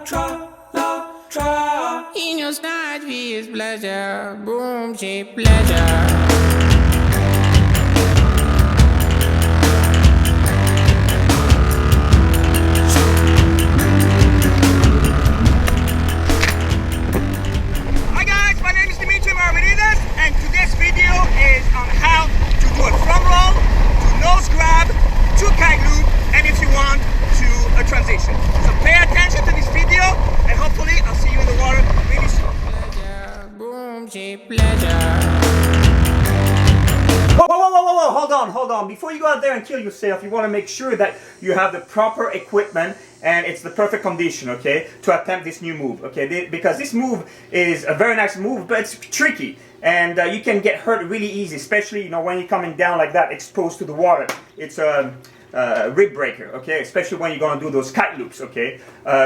In your snide is pleasure, boom, shape pleasure. Hi guys, my name is Dimitri Maramenides and today's video is on how to do a front roll, to nose grab, to Kiteloop, and if you want, to a transition. So pay attention to this video and hopefully I'll see you in the water really soon. Pleasure, boom, shape pleasure. Whoa, hold on. Before you go out there and kill yourself, you want to make sure that you have the proper equipment and it's the perfect condition, okay, to attempt this new move, okay, because this move is a very nice move, but it's tricky, and you can get hurt really easy, especially, you know, when you're coming down like that, exposed to the water. It's a rib breaker, okay, especially when you're going to do those kite loops, okay.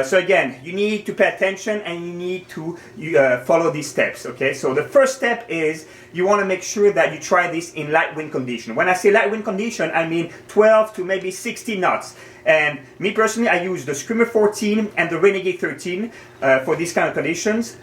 So again, you need to pay attention and you need to follow these steps, okay. So the first step is you want to make sure that you try this in light wind condition. When I say light wind condition, I mean 12 to maybe 60 knots. And me personally, I use the Screamer 14 and the Renegade 13 for these kind of conditions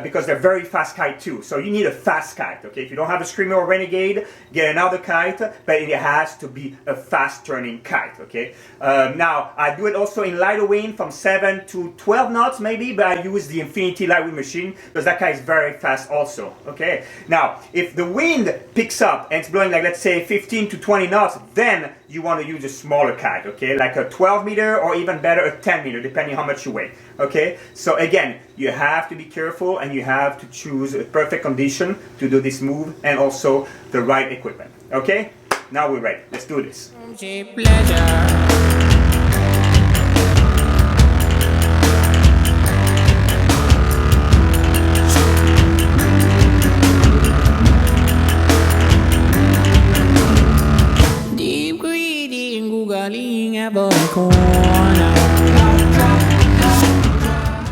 because they're very fast kite too. So you need a fast kite, okay? If you don't have a Screamer or Renegade, get another kite, but it has to be a fast turning kite, okay? Now, I do it also in lighter wind from 7 to 12 knots maybe, but I use the Infinity Light Wind machine because that kite is very fast also, okay? Now, if the wind picks up and it's blowing like, let's say, 15 to 20 knots, then you want to use a smaller kite, okay? Like a 12 meter or even better a 10 meter, depending how much you weigh, okay? So again, you have to be careful and you have to choose a perfect condition to do this move and also the right equipment, okay? Now we're ready. Let's do this. Boom, shape pleasure.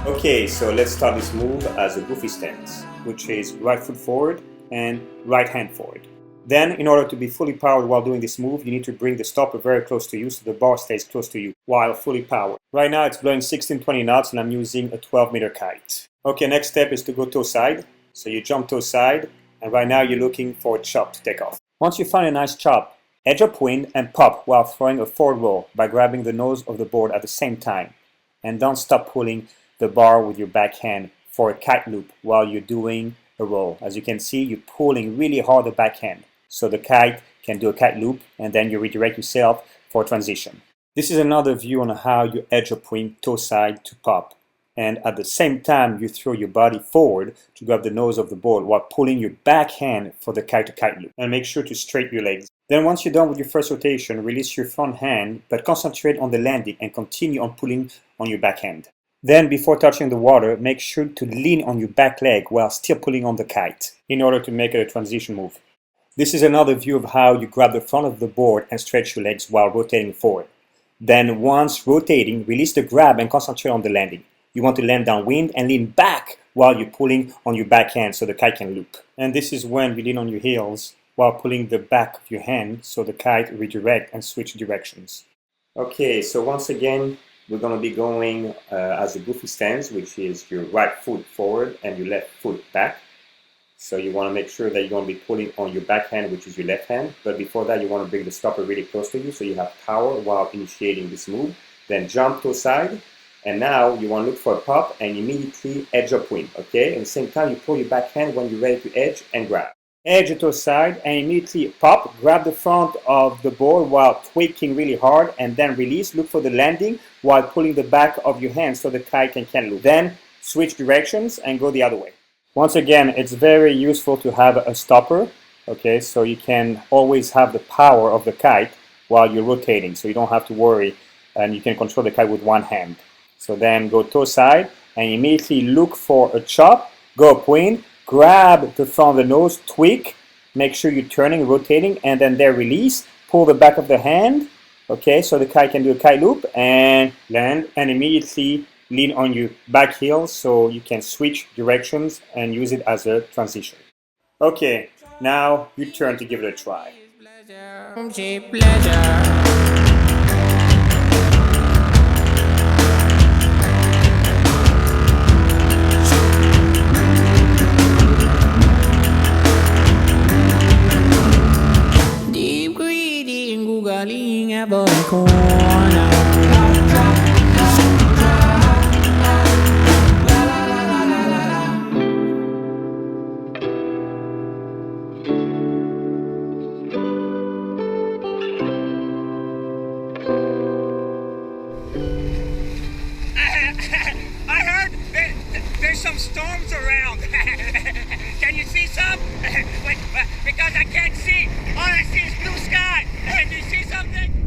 Okay, so let's start this move as a goofy stance, which is right foot forward and right hand forward. Then, in order to be fully powered while doing this move, you need to bring the stopper very close to you so the bar stays close to you while fully powered. Right now it's blowing 16-20 knots and I'm using a 12-meter kite. Okay, next step is to go toe side. So you jump toe side and right now you're looking for a chop to take off. Once you find a nice chop, edge upwind and pop while throwing a forward roll by grabbing the nose of the board at the same time. And don't stop pulling the bar with your backhand for a kite loop while you're doing a roll. As you can see, you're pulling really hard the backhand so the kite can do a kite loop and then you redirect yourself for a transition. This is another view on how you edge upwind toe side to pop. And at the same time, you throw your body forward to grab the nose of the board while pulling your backhand for the kite to kite loop. And make sure to straighten your legs. Then once you're done with your first rotation, release your front hand, but concentrate on the landing and continue on pulling on your backhand. Then before touching the water, make sure to lean on your back leg while still pulling on the kite in order to make it a transition move. This is another view of how you grab the front of the board and stretch your legs while rotating forward. Then once rotating, release the grab and concentrate on the landing. You want to land downwind and lean back while you're pulling on your backhand so the kite can loop. And this is when you lean on your heels while pulling the back of your hand so the kite redirect and switch directions. Okay, so once again, we're going to be going as a goofy stance, which is your right foot forward and your left foot back. So you want to make sure that you're going to be pulling on your backhand, which is your left hand. But before that, you want to bring the stopper really close to you so you have power while initiating this move. Then jump to side. And now you want to look for a pop and immediately edge upwind, okay? At the same time, you pull your backhand when you're ready to edge and grab. Edge to side and immediately pop, grab the front of the board while tweaking really hard and then release. Look for the landing while pulling the back of your hand so the kite can loop. Then switch directions and go the other way. Once again, it's very useful to have a stopper, okay? So you can always have the power of the kite while you're rotating so you don't have to worry and you can control the kite with one hand. So then go toe side and immediately look for a chop, go upwind, grab the front of the nose, tweak, make sure you're turning, rotating, and then there release, pull the back of the hand, okay, so the kite can do a kite loop and land and immediately lean on your back heel so you can switch directions and use it as a transition. Okay, now you turn to give it a try. storms around. Can you see some? Wait, because I can't see. All I see is blue sky. Do you see something?